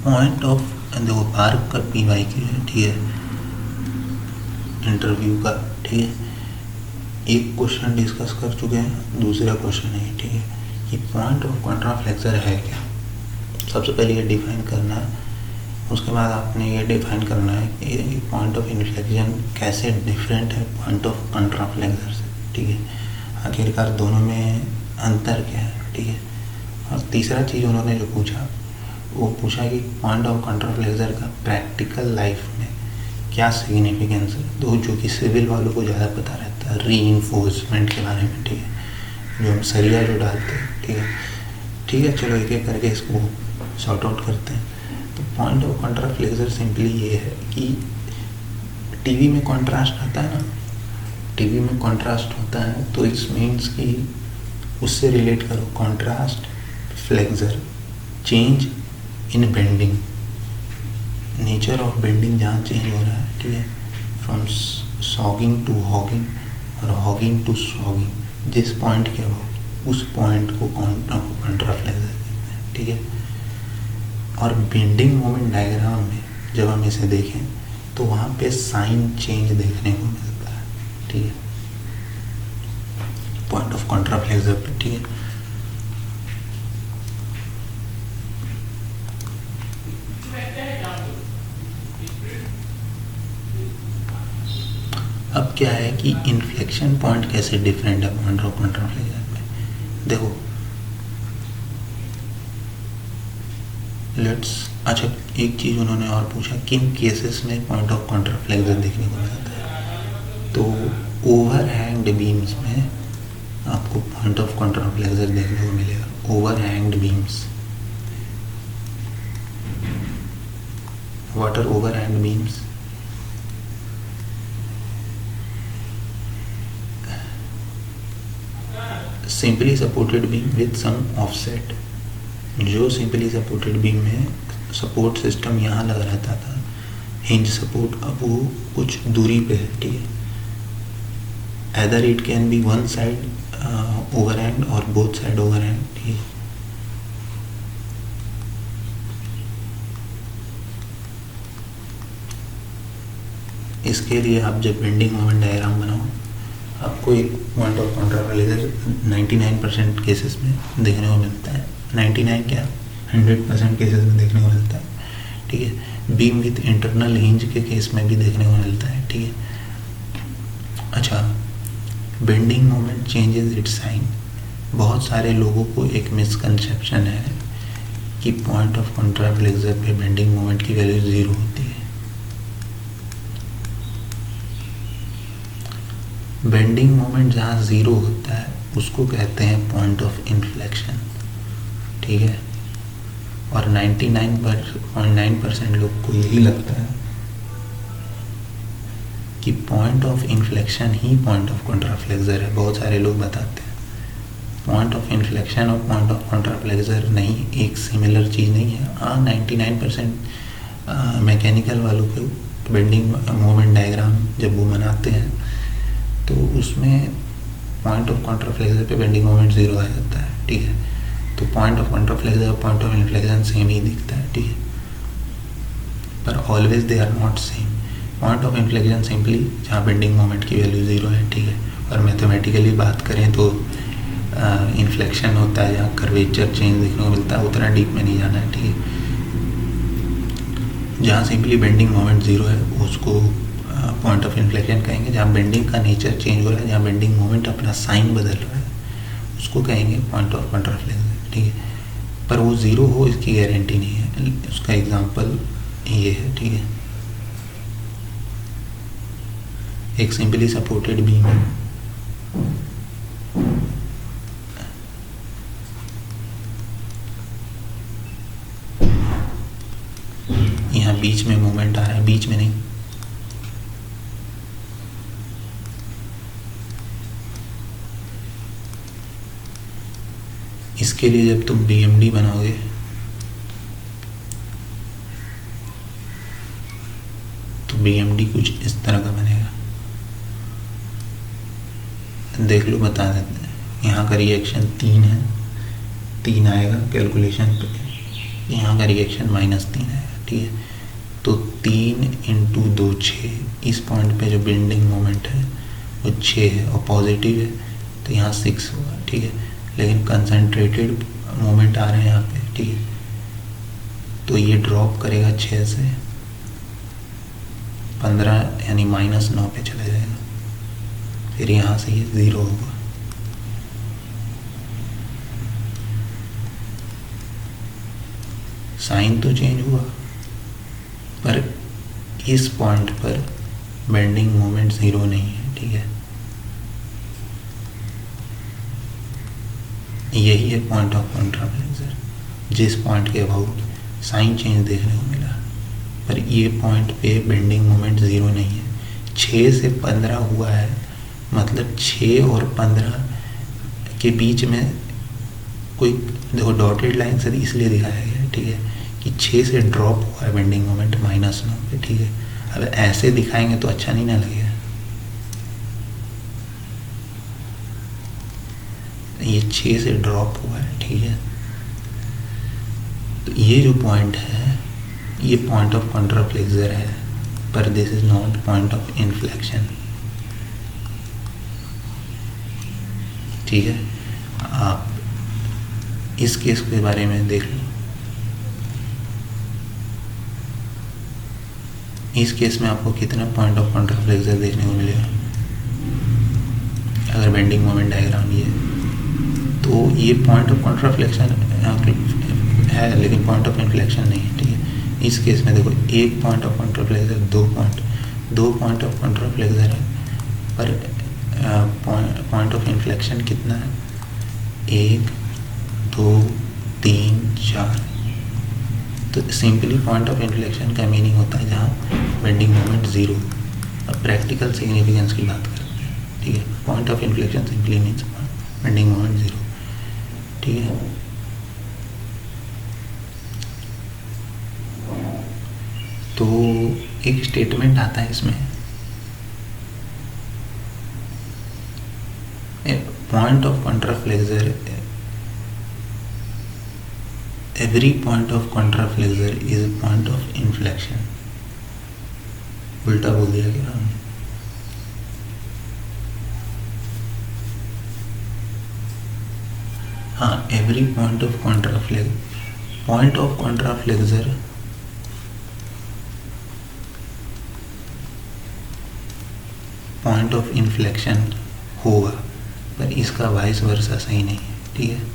Point of, देखो park का P Y Q है, ठीक है, इंटरव्यू का, ठीक है। एक क्वेश्चन डिस्कस कर चुके हैं, दूसरा क्वेश्चन है, ठीक है, कि पॉइंट ऑफ कॉन्ट्राफ्लेक्सर है क्या। सबसे पहले ये डिफाइन करना है, उसके बाद आपने ये डिफाइन करना है कि पॉइंट ऑफ इन्फ्लेक्शन कैसे डिफरेंट है पॉइंट ऑफ कॉन्ट्राफ्लेक्सर से, ठीक है। आखिरकार दोनों में अंतर क्या है, ठीक है। और तीसरा चीज़ उन्होंने जो पूछा, वो पूछा कि पॉइंट ऑफ कॉन्ट्राफ्लेक्सर का प्रैक्टिकल लाइफ में क्या सिग्निफिकेंस है, तो जो कि सिविल वालों को ज़्यादा पता रहता है रीइंफोर्समेंट के बारे में, ठीक है, जो हम सरिया जो डालते हैं, ठीक है। ठीक है, चलो एक एक करके इसको सॉर्ट आउट करते हैं। तो पॉइंट ऑफ कॉन्ट्राफ्लेक्सर सिंपली ये है कि टीवी में कॉन्ट्रास्ट आता है ना, टीवी में कॉन्ट्रास्ट होता है, तो इट्स मीन्स कि उससे रिलेट करो contrast flexor change in bending, nature of bending जहाँ चेंज हो रहा है, ठीक है, फ्रॉम सॉगिंग टू हॉगिंग और हॉगिंग टू सॉगिंग, जिस पॉइंट के हो उस पॉइंट को कॉन्ट्राफ्लेक्सर कहते हैं, ठीक है। और बेंडिंग मोमेंट डायग्राम में जब हम इसे देखें तो वहाँ पे साइन चेंज देखने को मिलता है, ठीक है, पॉइंट ऑफ कॉन्ट्राफ्लेक्सर पे, ठीक है। अब क्या है कि इन्फ्लेक्शन पॉइंट कैसे डिफरेंट है पॉइंट ऑफ कॉन्ट्राफ्लेक्सर में, देखो लेट्स, अच्छा एक चीज़ उन्होंने और पूछा, किन केसेस में पॉइंट ऑफ कॉन्ट्राफ्लेक्सर देखने को मिलता है, तो ओवर हैंग्ड बीम्स में आपको पॉइंट ऑफ कॉन्ट्राफ्लेक्सर देखने को मिलेगा, over hanged beams. What are over hanged beams? Simply supported beam with some offset, जो सिंपली सपोर्टेड बीम में सपोर्ट सिस्टम यहाँ लगा रहता था, हिंज सपोर्ट, अब वो कुछ दूरी पे है, ठीक है। Either it can be one side overhang और बोथ साइड ओवरहैंग, ठीक है। इसके लिए आप जब बेंडिंग मोमेंट डायग्राम बनाओ, आपको एक पॉइंट ऑफ कॉन्ट्राफ्लेक्सर 99% केसेस में देखने को मिलता है, 99 क्या 100% केसेस में देखने को मिलता है, ठीक है। बीम विथ इंटरनल हिंज के केस में भी देखने को मिलता है, ठीक है। अच्छा, bending moment changes its sign. बहुत सारे लोगों को एक मिसकंसेप्शन है कि पॉइंट ऑफ कॉन्ट्राफ्लेक्सर पे बेंडिंग मोमेंट की वैल्यू 0 होती है। बेंडिंग मोमेंट जहाँ 0 होता है उसको कहते हैं पॉइंट ऑफ इन्फ्लेक्शन, ठीक है। और 99.9% लोग को यही लगता है कि पॉइंट ऑफ इन्फ्लेक्शन ही पॉइंट ऑफ कॉन्ट्राफ्लेक्सर है। बहुत सारे लोग बताते हैं पॉइंट ऑफ इन्फ्लेक्शन और पॉइंट ऑफ कॉन्ट्राफ्लेक्सर नहीं, एक सिमिलर चीज़ नहीं है। हाँ, 99% मैकेनिकल वालों को बेंडिंग मोमेंट डायग्राम जब वो बनाते हैं तो उसमें पॉइंट ऑफ कॉन्ट्राफ्लेक्सर पे बेंडिंग मोमेंट 0 आ जाता है, ठीक है। तो पॉइंट ऑफ कॉन्ट्राफ्लेक्सर और पॉइंट ऑफ इन्फ्लेक्शन सेम ही दिखता है, ठीक है, पर always they are not same. Point of inflection simply जहाँ बेंडिंग मोमेंट की वैल्यू 0 है, ठीक है। और मैथमेटिकली बात करें तो इन्फ्लेक्शन होता है जहाँ कर्वेचर चेंज देखने को मिलता है, उतना डीप में नहीं जाना है, ठीक है। जहाँ सिंपली बेंडिंग मोमेंट 0 है उसको पॉइंट ऑफ इन्फ्लेक्शन कहेंगे। जहाँ बेंडिंग का नेचर चेंज हो रहा है, जहाँ बेंडिंग मोमेंट अपना साइन बदल रहा है, उसको कहेंगे पॉइंट ऑफ कॉन्ट्राफ्लेक्सर, ठीक है। पर वो 0 हो इसकी गारंटी नहीं है। उसका एग्जांपल ये है, ठीक है। एक सिंपली सपोर्टेड बीम है, यहाँ बीच में मूवमेंट आ रहा है, बीच में नहीं, इसके लिए जब तुम BMD बनाओगे तो BMD कुछ इस तरह का बनेगा, देख लो, बता देते हैं। यहाँ का रिएक्शन 3 है, 3 आएगा कैलकुलेशन पे, यहाँ का रिएक्शन -3 है, ठीक है। तो 3 × 2 6, इस पॉइंट पे जो बेंडिंग मोमेंट है वो 6 है और पॉजिटिव है, तो यहाँ 6 होगा, ठीक है। लेकिन कंसनट्रेटेड मोमेंट आ रहे हैं यहाँ पे, ठीक है। तो ये ड्रॉप करेगा 6 से 15 यानी -9 पे चला जाएगा, फिर यहाँ से ये 0 होगा। साइन तो चेंज हुआ, पर इस पॉइंट पर बेंडिंग मोमेंट 0 नहीं है, ठीक है। यही है पॉइंट ऑफ कॉन्ट्राफ्लेक्सर, जिस पॉइंट के अबाउट साइन चेंज देखने को मिला, पर ये पॉइंट पे बेंडिंग मोमेंट 0 नहीं है। 6 से 15 हुआ है, मतलब 6 और 15 के बीच में कोई, देखो डॉटेड लाइन से इसलिए दिखाया गया है, ठीक है, कि 6 से ड्रॉप हुआ है बेंडिंग मोमेंट -9 पे, ठीक है। अब ऐसे दिखाएंगे तो अच्छा नहीं ना लगेगा। ये 6 से ड्रॉप हुआ है, ठीक है। तो ये जो पॉइंट है ये पॉइंट ऑफ कॉन्ट्राफ्लेक्सर है, पर this is not point of inflection, ठीक है। आप इस केस के बारे में देख लो। इस केस में आपको कितना पॉइंट ऑफ कॉन्ट्राफ्लेक्सर देखने को मिलेगा? अगर बेंडिंग मोमेंट डायग्राम ये, तो ये पॉइंट ऑफ कॉन्ट्राफ्लेक्शन है, लेकिन पॉइंट ऑफ इन्फ्लेक्शन नहीं है, ठीक है। इस केस में देखो, एक पॉइंट ऑफ कॉन्ट्राफ्लेक्सर, दो पॉइंट ऑफ कॉन्ट्राफ्लेक्सर है, पर पॉइंट ऑफ इन्फ्लेक्शन कितना है? 1 2 3 4। तो सिंपली पॉइंट ऑफ इन्फ्लेक्शन का मीनिंग होता है जहाँ बेंडिंग मोमेंट 0। अब प्रैक्टिकल सिग्निफिकेंस की बात करते हैं, ठीक है। Point of inflection simply means bending moment 0, ठीक है। तो एक स्टेटमेंट आता है इसमें, point of contraflexure, every point of contraflexure is a point of inflection। उल्टा बोल दिया क्या हमने? हाँ, every point of contraflexure point of inflection होगा, पर इसका वाइस वर्सा सही नहीं है, ठीक है,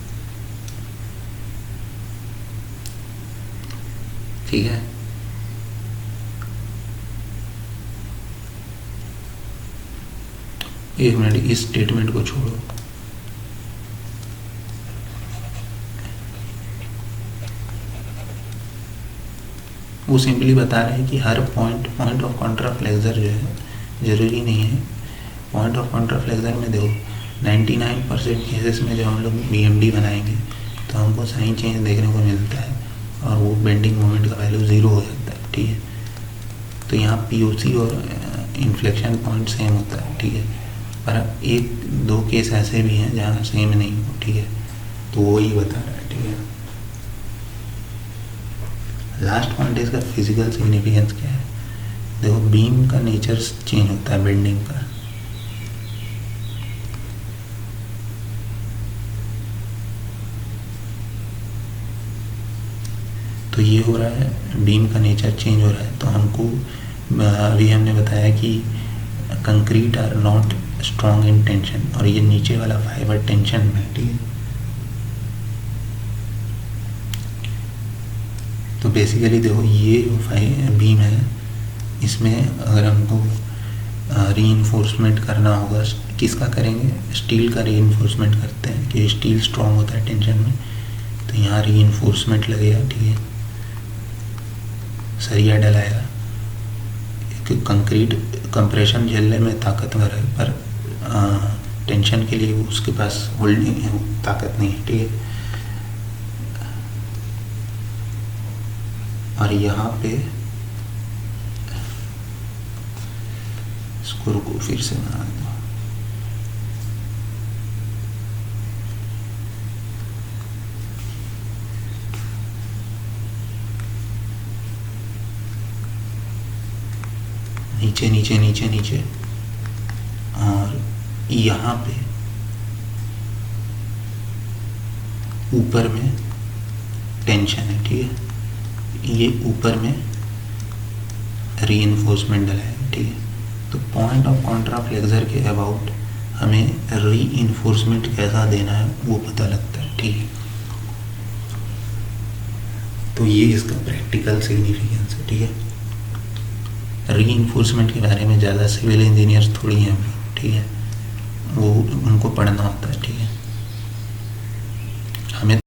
ठीक है। एक मिनट, इस स्टेटमेंट को छोड़ो। वो सिंपली बता रहे हैं कि हर पॉइंट ऑफ कॉन्ट्राफ्लेक्सर जो है ज़रूरी नहीं है। पॉइंट ऑफ कॉन्ट्राफ्लेक्सर में देखो 99% केसेस में जब हम लोग BMD बनाएंगे तो हमको साइन चेंज देखने को मिलता है और वो बेंडिंग मोमेंट का वैल्यू 0 हो जाता है, ठीक है। तो यहाँ POC और इन्फ्लेक्शन पॉइंट सेम होता है, ठीक है, पर 1-2 केस ऐसे भी हैं जहाँ सेम नहीं हो, ठीक है। तो वो ही बता रहा है, ठीक है। लास्ट पॉइंट इसका फिजिकल सिग्निफिकेंस क्या है? देखो, बीम का नेचर चेंज होता है बेंडिंग का। तो ये हो रहा है, बीम का नेचर चेंज हो रहा है। तो हमको अभी हमने बताया कि concrete are not strong in tension, और ये नीचे वाला फाइबर टेंशन में, ठीक है। तो बेसिकली देखो, ये जो बीम है, इसमें अगर हमको रीइंफोर्समेंट करना होगा, किसका करेंगे? स्टील का रीइंफोर्समेंट करते हैं कि स्टील स्ट्रॉन्ग होता है टेंशन में, तो यहाँ रीइंफोर्समेंट लगेगा, ठीक है, सरिया डलाएगा। कंक्रीट कंप्रेशन झेलने में ताकतवर है, पर टेंशन के लिए उसके पास होल्डिंग ताकत नहीं है, ठीक है। और यहाँ पे स्क्रू को फिर से बना दो। नीचे नीचे नीचे नीचे, और यहाँ पे ऊपर में टेंशन है, ठीक है, ये ऊपर में रीइंफोर्समेंट डला है, ठीक है। तो पॉइंट ऑफ कॉन्ट्रा फ्लेक्सर के अबाउट हमें रीइंफोर्समेंट कैसा देना है वो पता लगता है, ठीक है। तो ये इसका प्रैक्टिकल सिग्निफिकेंस है, ठीक है। रीइंफोर्समेंट के बारे में ज़्यादा सिविल इंजीनियर्स थोड़ी हैं, ठीक है, वो उनको पढ़ना होता है, ठीक है। हमें